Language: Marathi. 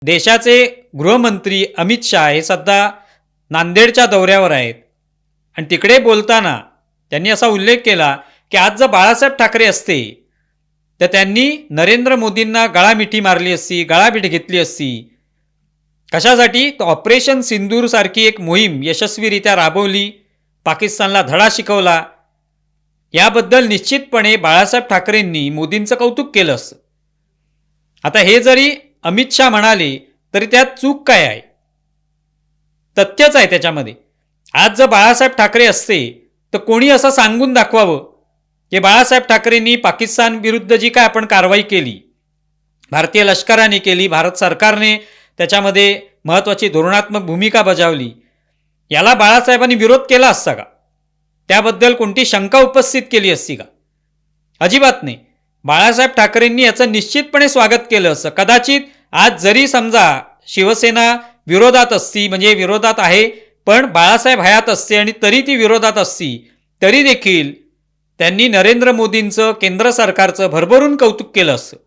देशाचे गृहमंत्री अमित शाह हे सध्या नांदेडच्या दौऱ्यावर आहेत आणि तिकडे बोलताना त्यांनी असा उल्लेख केला की आज जर बाळासाहेब ठाकरे असते तर त्यांनी नरेंद्र मोदींना गळामिठी मारली असती, गळाभेट घेतली असती. कशासाठी? तर ऑपरेशन सिंदूर सारखी एक मोहीम यशस्वीरित्या राबवली, पाकिस्तानला धडा शिकवला. याबद्दल निश्चितपणे बाळासाहेब ठाकरेंनी मोदींचं कौतुक केलं असतं. आता हे जरी अमित शाह म्हणाले तरी त्यात चूक काय आहे? तथ्यच आहे त्याच्यामध्ये. आज जर बाळासाहेब ठाकरे असते तर कोणी असं सांगून दाखवावं की बाळासाहेब ठाकरेंनी पाकिस्तान विरुद्ध जी काय आपण कारवाई केली, भारतीय लष्कराने केली, भारत सरकारने त्याच्यामध्ये महत्त्वाची धोरणात्मक भूमिका बजावली, याला बाळासाहेबांनी विरोध केला असता का? त्याबद्दल कोणती शंका उपस्थित केली असती का? अजिबात नाही. बाळासाहेब ठाकरेंनी याचं निश्चितपणे स्वागत केलं असतं. कदाचित आज जरी समजा शिवसेना विरोधात असती, म्हणजे विरोधात आहे पण बाळासाहेब हयात असते आणि तरी ती विरोधात असती, तरी देखील त्यांनी नरेंद्र मोदींचं, केंद्र सरकारचं भरभरून कौतुक केलं असतं.